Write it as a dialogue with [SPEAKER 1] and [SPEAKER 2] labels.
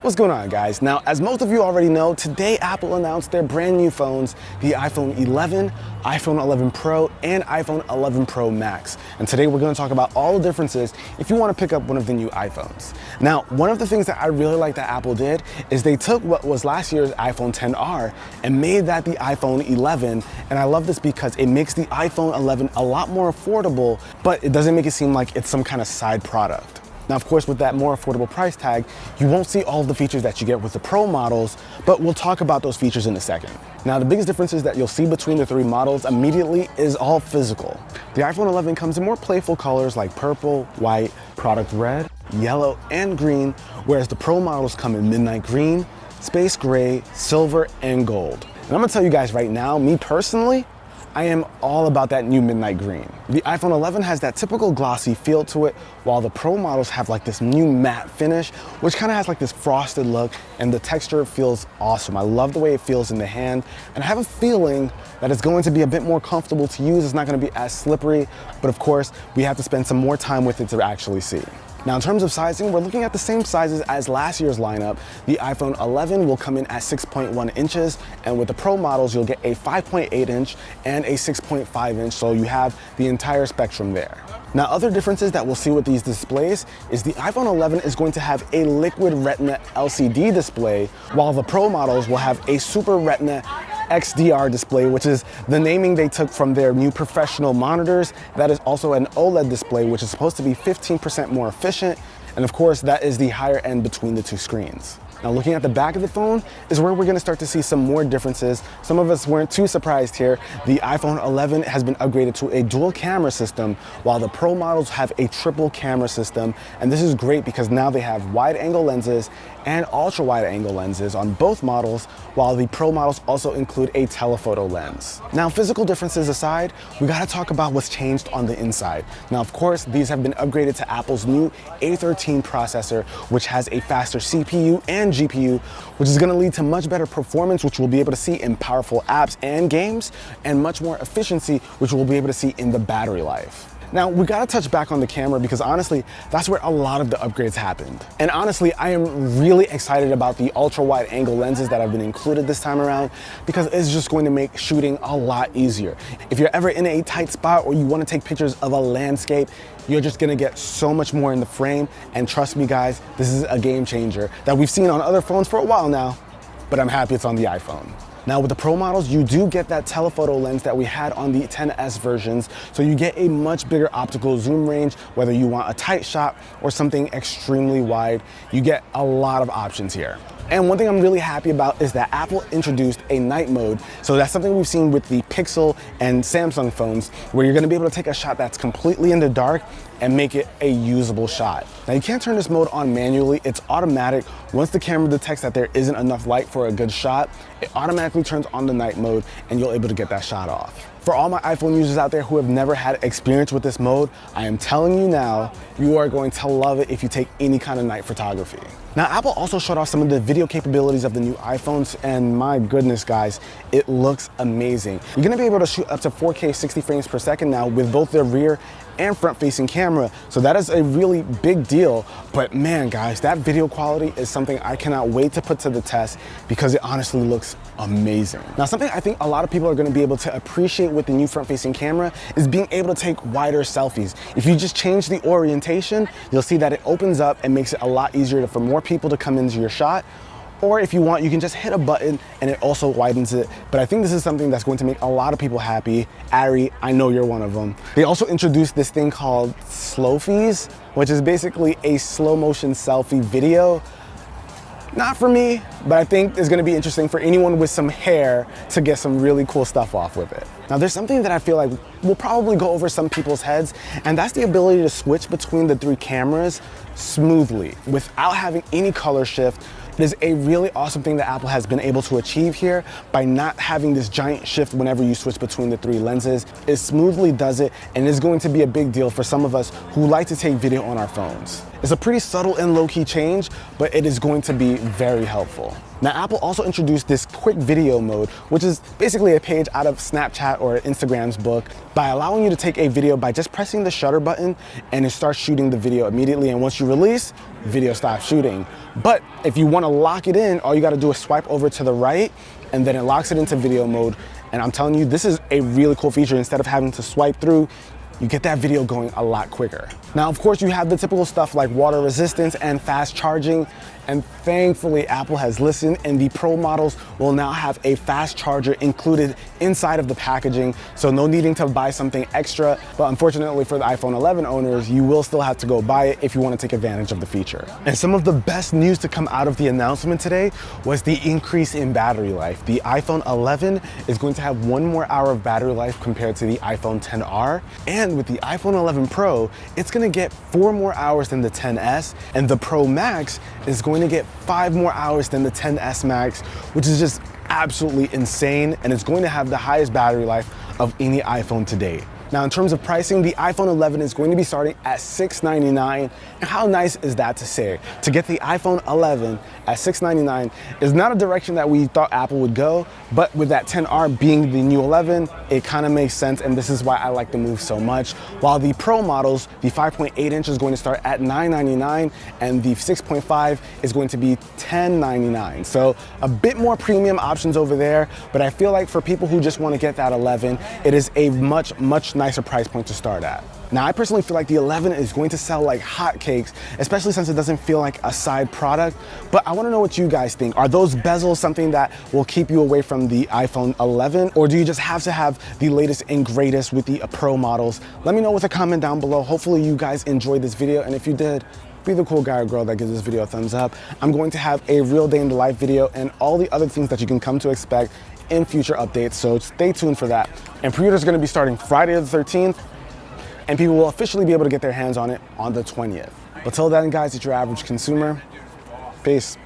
[SPEAKER 1] What's going on, guys? Now, as most of you already know, today Apple announced their brand new phones, the iPhone 11, iPhone 11 Pro, and iPhone 11 Pro Max. And today we're going to talk about all the differences if you want to pick up one of the new iPhones. Now, one of the things that I really like that Apple did is they took what was last year's iPhone XR and made that the iPhone 11. And I love this because it makes the iPhone 11 a lot more affordable, but it doesn't make it seem like it's some kind of side product. Now, of course, with that more affordable price tag, you won't see all of the features that you get with the Pro models, but we'll talk about those features in a second. Now, the biggest differences that you'll see between the three models immediately is all physical. The iPhone 11 comes in more playful colors like purple, white, product red, yellow, and green, whereas the Pro models come in midnight green, space gray, silver, and gold. And I'm gonna tell you guys right now, me personally, I am all about that new midnight green. The iPhone 11 has that typical glossy feel to it, while the Pro models have like this new matte finish, which kind of has like this frosted look, and the texture feels awesome. I love the way it feels in the hand, and I have a feeling that it's going to be a bit more comfortable to use. It's not going to be as slippery, but of course, we have to spend some more time with it to actually see. Now, in terms of sizing, we're looking at the same sizes as last year's lineup. The iPhone 11 will come in at 6.1 inches, and with the Pro models, you'll get a 5.8 inch and a 6.5 inch, so you have the entire spectrum there. Now, other differences that we'll see with these displays is the iPhone 11 is going to have a liquid retina LCD display, while the Pro models will have a Super Retina XDR display, which is the naming they took from their new professional monitors. That is also an OLED display, which is supposed to be 15% more efficient. And of course, that is the higher end between the two screens. Now, looking at the back of the phone is where we're gonna start to see some more differences. Some of us weren't too surprised here. The iPhone 11 has been upgraded to a dual camera system, while the Pro models have a triple camera system. And this is great because now they have wide angle lenses and ultra wide angle lenses on both models, while the Pro models also include a telephoto lens. Now, physical differences aside, we gotta talk about what's changed on the inside. Now, of course, these have been upgraded to Apple's new A13 processor, which has a faster CPU and GPU, which is gonna lead to much better performance, which we'll be able to see in powerful apps and games, and much more efficiency, which we'll be able to see in the battery life. Now, we gotta touch back on the camera because honestly, that's where a lot of the upgrades happened. And honestly, I am really excited about the ultra wide angle lenses that have been included this time around because it's just going to make shooting a lot easier. If you're ever in a tight spot or you wanna take pictures of a landscape, you're just gonna get so much more in the frame. And trust me, guys, this is a game changer that we've seen on other phones for a while now, but I'm happy it's on the iPhone. Now, with the Pro models, you do get that telephoto lens that we had on the XS versions, so you get a much bigger optical zoom range, whether you want a tight shot or something extremely wide. You get a lot of options here. And one thing I'm really happy about is that Apple introduced a night mode. So that's something we've seen with the Pixel and Samsung phones, where you're gonna be able to take a shot that's completely in the dark and make it a usable shot. Now, you can't turn this mode on manually, it's automatic. Once the camera detects that there isn't enough light for a good shot, it automatically turns on the night mode and you're able to get that shot off. For all my iPhone users out there who have never had experience with this mode, I am telling you now, you are going to love it if you take any kind of night photography. Now, Apple also showed off some of the video capabilities of the new iPhones, and my goodness, guys, it looks amazing. You're gonna be able to shoot up to 4K 60 frames per second now with both their rear and front-facing camera, so that is a really big deal. But man, guys, that video quality is something I cannot wait to put to the test because it honestly looks amazing. Now, something I think a lot of people are gonna be able to appreciate with the new front-facing camera is being able to take wider selfies. If you just change the orientation, you'll see that it opens up and makes it a lot easier for more people to come into your shot. Or if you want, you can just hit a button and it also widens it. But I think this is something that's going to make a lot of people happy. Ari, I know you're one of them. They also introduced this thing called Slowfies, which is basically a slow motion selfie video. Not for me, but I think it's gonna be interesting for anyone with some hair to get some really cool stuff off with it. Now, there's something that I feel like will probably go over some people's heads, and that's the ability to switch between the three cameras smoothly without having any color shift. It is a really awesome thing that Apple has been able to achieve here by not having this giant shift whenever you switch between the three lenses. It smoothly does it, and it's going to be a big deal for some of us who like to take video on our phones. It's a pretty subtle and low-key change, but it is going to be very helpful. Now, Apple also introduced this quick video mode, which is basically a page out of Snapchat or Instagram's book, by allowing you to take a video by just pressing the shutter button and it starts shooting the video immediately. And once you release, video stops shooting. But if you want to lock it in, all you got to do is swipe over to the right and then it locks it into video mode. And I'm telling you, this is a really cool feature. Instead of having to swipe through, you get that video going a lot quicker. Now, of course, you have the typical stuff like water resistance and fast charging. And thankfully, Apple has listened, and the Pro models will now have a fast charger included inside of the packaging, so no needing to buy something extra. But unfortunately for the iPhone 11 owners, you will still have to go buy it if you want to take advantage of the feature. And some of the best news to come out of the announcement today was the increase in battery life. The iPhone 11 is going to have 1 more hour of battery life compared to the iPhone XR. And with the iPhone 11 Pro, it's going to get 4 more hours than the XS, and the Pro Max is going to get 5 more hours than the XS Max, which is just absolutely insane, and it's going to have the highest battery life of any iPhone to date. Now, in terms of pricing, the iPhone 11 is going to be starting at $699. And how nice is that to say? To get the iPhone 11 at $699 is not a direction that we thought Apple would go, but with that XR being the new 11, it kind of makes sense, and this is why I like the move so much. While the Pro models, the 5.8 inch is going to start at $999, and the 6.5 is going to be $1099. So a bit more premium options over there, but I feel like for people who just want to get that 11, it is a much nicer price point to start at. Now, I personally feel like the 11 is going to sell like hotcakes, especially since it doesn't feel like a side product. But I want to know what you guys think. Are those bezels something that will keep you away from the iPhone 11? Or do you just have to have the latest and greatest with the Pro models? Let me know with a comment down below. Hopefully you guys enjoyed this video. And if you did, be the cool guy or girl that gives this video a thumbs up. I'm going to have a real day in the life video and all the other things that you can come to expect in future updates, so stay tuned for that. And pre-orders are going to be starting Friday the 13th, and people will officially be able to get their hands on it on the 20th. But till then, guys, it's your average consumer. Peace.